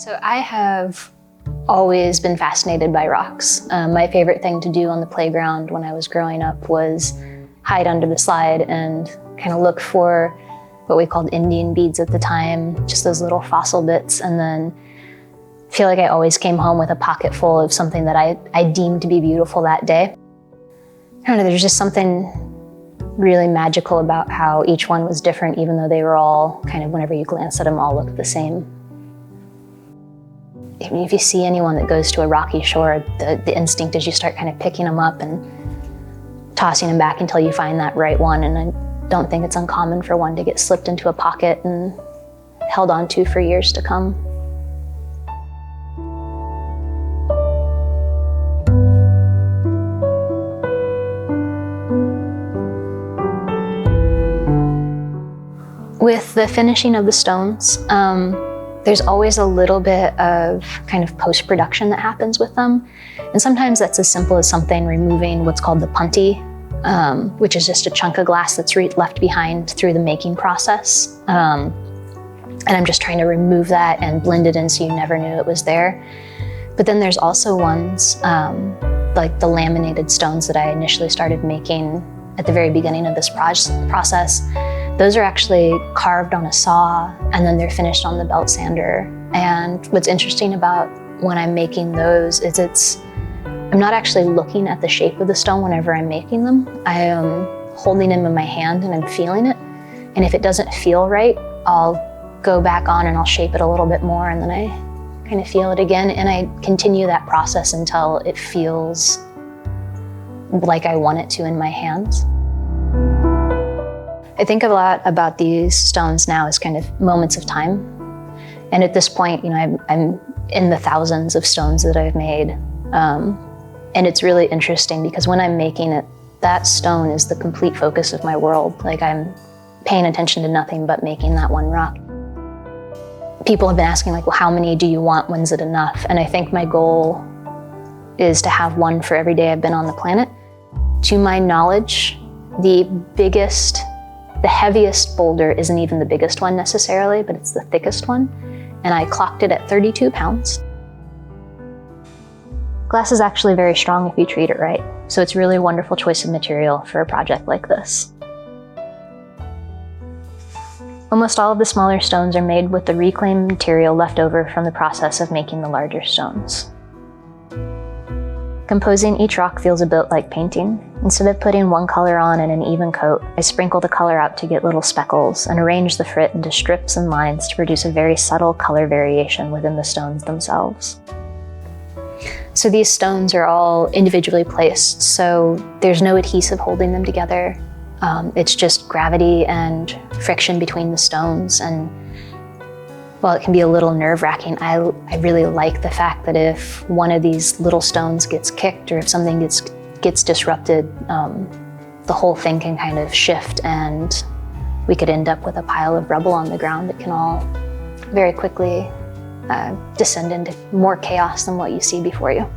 So I have always been fascinated by rocks. My favorite thing to do on the playground when I was growing up was hide under the slide and kind of look for what we called Indian beads at the time, just those little fossil bits, and then feel like I always came home with a pocket full of something that I deemed to be beautiful that day. I don't know, there's just something really magical about how each one was different, even though they were all kind of, whenever you glance at them, all looked the same. I mean, if you see anyone that goes to a rocky shore, the instinct is you start kind of picking them up and tossing them back until you find that right one. And I don't think it's uncommon for one to get slipped into a pocket and held onto for years to come. With the finishing of the stones, there's always a little bit of kind of post-production that happens with them. And sometimes that's as simple as something removing what's called the punty, which is just a chunk of glass that's left behind through the making process. And I'm just trying to remove that and blend it in so you never knew it was there. But then there's also ones like the laminated stones that I initially started making at the very beginning of this process. Those are actually carved on a saw and then they're finished on the belt sander. And what's interesting about when I'm making those is I'm not actually looking at the shape of the stone whenever I'm making them. I am holding them in my hand and I'm feeling it. And if it doesn't feel right, I'll go back on and I'll shape it a little bit more and then I kind of feel it again. And I continue that process until it feels like I want it to in my hands. I think a lot about these stones now as kind of moments of time. And at this point, you know, I'm in the thousands of stones that I've made. And it's really interesting because when I'm making it, that stone is the complete focus of my world. Like I'm paying attention to nothing but making that one rock. People have been asking like, well, how many do you want? When's it enough? And I think my goal is to have one for every day I've been on the planet. To my knowledge, the heaviest boulder isn't even the biggest one necessarily, but it's the thickest one. And I clocked it at 32 pounds. Glass is actually very strong if you treat it right. So it's really a wonderful choice of material for a project like this. Almost all of the smaller stones are made with the reclaimed material left over from the process of making the larger stones. Composing each rock feels a bit like painting. Instead of putting one color on in an even coat, I sprinkle the color out to get little speckles and arrange the frit into strips and lines to produce a very subtle color variation within the stones themselves. So these stones are all individually placed, so there's no adhesive holding them together. It's just gravity and friction between the stones. And while it can be a little nerve-wracking, I really like the fact that if one of these little stones gets kicked or if something gets disrupted, the whole thing can kind of shift and we could end up with a pile of rubble on the ground. It can all very quickly descend into more chaos than what you see before you.